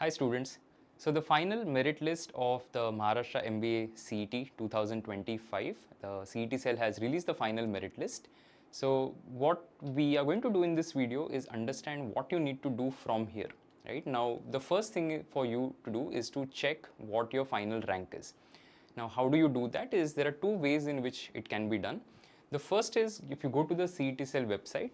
Hi students. So the final merit list of the Maharashtra MBA CET 2025, the CET cell has released the final merit list. So what we are going to do in this video is understand what you need to do from here. Right now, the first thing for you to do is to check what your final rank is. Now, how do you do that? Is there are two ways in which it can be done. The first is if you go to the CET cell website,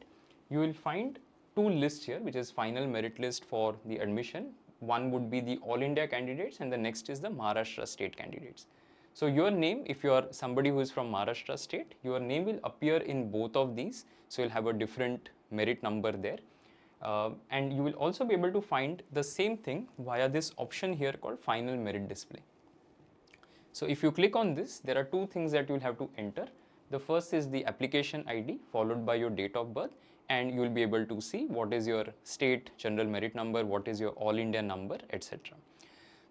you will find two lists here, which is final merit list for the admission. One would be the all India candidates and the next is the Maharashtra state candidates. So your name, if you are somebody who is from Maharashtra state, your name will appear in both of these. So you'll have a different merit number there. And you will also be able to find the same thing via this option here called final merit display. So if you click on this, there are two things that you will have to enter. The first is the application ID followed by your date of birth, and you will be able to see what is your state general merit number, what is your all India number, etc.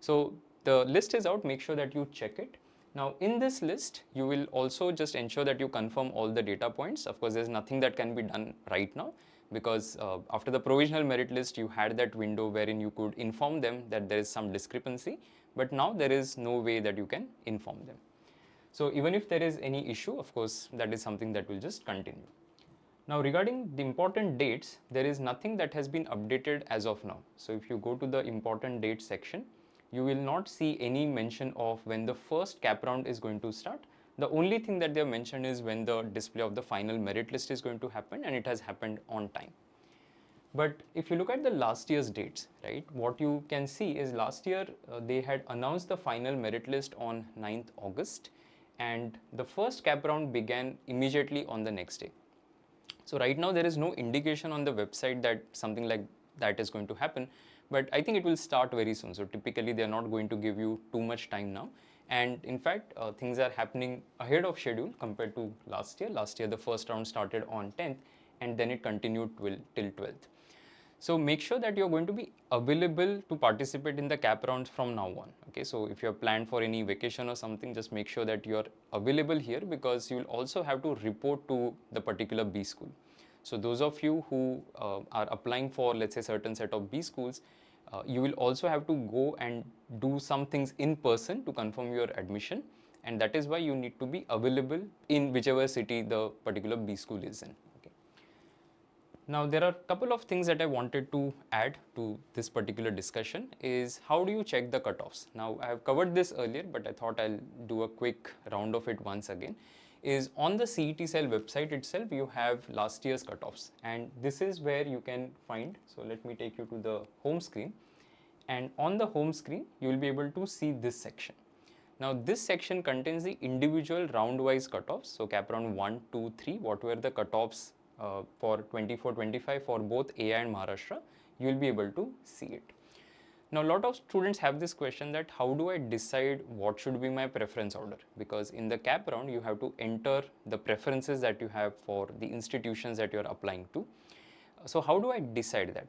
So the list is out, make sure that you check it. Now in this list, you will also just ensure that you confirm all the data points. Of course, there's nothing that can be done right now because after the provisional merit list, you had that window wherein you could inform them that there is some discrepancy, but now there is no way that you can inform them. So even if there is any issue, of course, that is something that will just continue. Now regarding the important dates, there is nothing that has been updated as of now. So if you go to the important dates section, you will not see any mention of when the first cap round is going to start. The only thing that they have mentioned is when the display of the final merit list is going to happen, and it has happened on time. But if you look at the last year's dates, right, what you can see is last year they had announced the final merit list on 9th August, and the first cap round began immediately on the next day. So right now there is no indication on the website that something like that is going to happen, but I think it will start very soon. So typically they are not going to give you too much time now. And in fact, things are happening ahead of schedule compared to last year. Last year the first round started on 10th and then it continued till 12th. So make sure that you're going to be available to participate in the cap rounds from now on. Okay, so if you're planned for any vacation or something, just make sure that you're available here because you'll also have to report to the particular B school. So those of you who are applying for, let's say, certain set of B schools, you will also have to go and do some things in person to confirm your admission, and that is why you need to be available in whichever city the particular B school is in. Now there are a couple of things that I wanted to add to this particular discussion is how do you check the cutoffs. Now I have covered this earlier, but I thought I'll do a quick round of it once again. Is on the CET cell website itself you have last year's cutoffs, and this is where you can find. So let me take you to the home screen, and on the home screen you will be able to see this section. Now this section contains the individual round wise cutoffs. So cap round 1, 2, 3, what were the cutoffs for 24-25 for both AI and Maharashtra, you will be able to see it. Now a lot of students have this question that how do I decide what should be my preference order, because in the cap round you have to enter the preferences that you have for the institutions that you are applying to. So how do I decide that?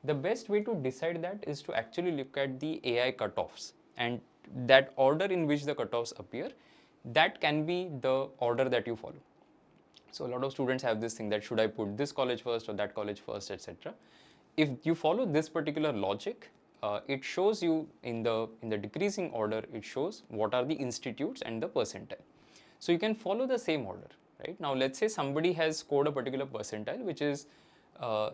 The best way to decide that is to actually look at the AI cutoffs, and that order in which the cutoffs appear, that can be the order that you follow. So a lot of students have this thing that should I put this college first or that college first, etc. If you follow this particular logic, it shows you in the decreasing order, it shows what are the institutes and the percentile. So you can follow the same order, right? Now let's say somebody has scored a particular percentile which is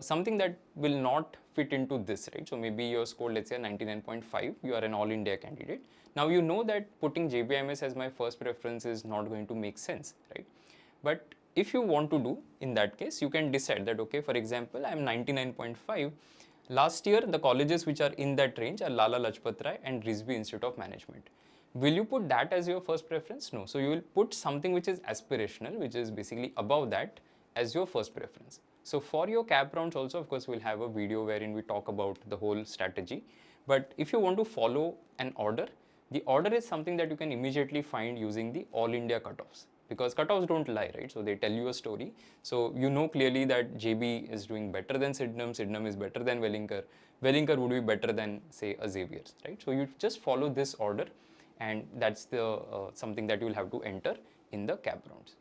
something that will not fit into this, right? So maybe you scored, let's say, 99.5, you are an all India candidate. Now you know that putting JBIMS as my first preference is not going to make sense, right? But if you want to do, in that case, you can decide that, okay, for example, I am 99.5. Last year, the colleges which are in that range are Lala Lajpat Rai and Rizvi Institute of Management. Will you put that as your first preference? No. So you will put something which is aspirational, which is basically above that, as your first preference. So for your cap rounds also, of course, we'll have a video wherein we talk about the whole strategy. But if you want to follow an order, the order is something that you can immediately find using the All India cutoffs, because cutoffs don't lie, right? So they tell you a story. So you know clearly that JB is doing better than Sydenham, Sydenham is better than Wellinger, Wellinger would be better than, say, a Xavier's, right? So you just follow this order, and that's the something that you'll have to enter in the cap rounds.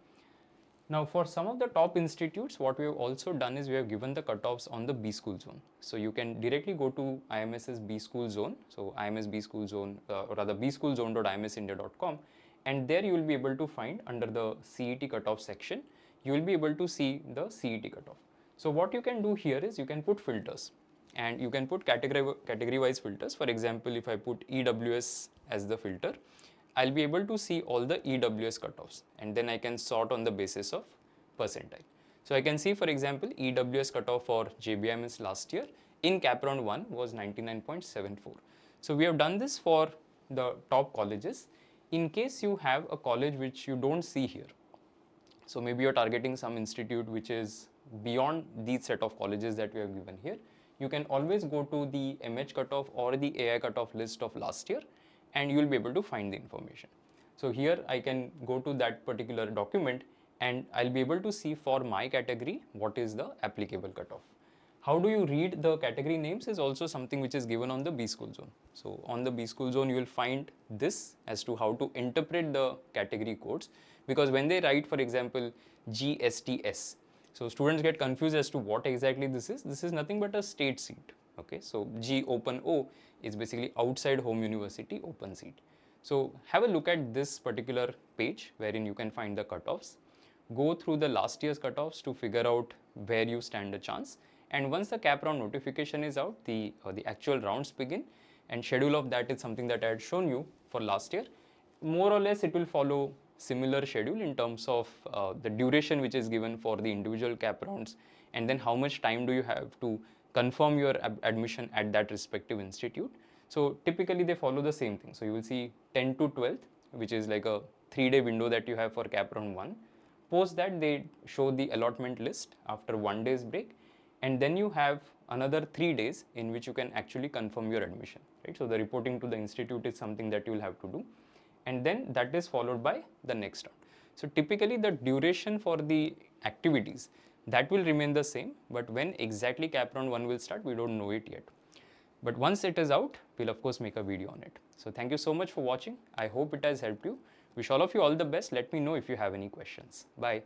Now for some of the top institutes, what we have also done is we have given the cutoffs on the B school zone. So you can directly go to IMS's B school zone, so IMS B school zone, or rather bschoolzone.imsindia.com, and there you will be able to find under the CET cutoff section, you will be able to see the CET cutoff. So what you can do here is you can put filters, and you can put category wise filters. For example, if I put EWS as the filter, I'll be able to see all the EWS cutoffs, and then I can sort on the basis of percentile. So I can see, for example, EWS cutoff for JBIMS last year in cap round 1 was 99.74. So we have done this for the top colleges. In case you have a college which you don't see here, so maybe you're targeting some institute which is beyond these set of colleges that we have given here, you can always go to the MH cutoff or the AI cutoff list of last year, and you will be able to find the information. So here I can go to that particular document, and I'll be able to see for my category what is the applicable cutoff. How do you read the category names is also something which is given on the B school zone. So on the B school zone, you will find this as to how to interpret the category codes, because when they write, for example, GSTS, so students get confused as to what exactly this is. This is nothing but a state seat. Okay, so G open O is basically outside home university open seat. So have a look at this particular page wherein you can find the cutoffs. Go through the last year's cutoffs to figure out where you stand a chance. And once the cap round notification is out, the actual rounds begin, and schedule of that is something that I had shown you for last year. More or less it will follow similar schedule in terms of the duration which is given for the individual cap rounds, and then how much time do you have to confirm your admission at that respective institute. So typically they follow the same thing. So you will see 10 to 12th, which is like a 3-day window that you have for cap round 1. Post that, they show the allotment list after 1 day's break, and then you have another 3 days in which you can actually confirm your admission, right? So the reporting to the institute is something that you will have to do, and then that is followed by the next round. So typically the duration for the activities, that will remain the same, but when exactly cap round 1 will start, we don't know it yet. But once it is out, we'll of course make a video on it. So thank you so much for watching. I hope it has helped you. Wish all of you all the best. Let me know if you have any questions. Bye.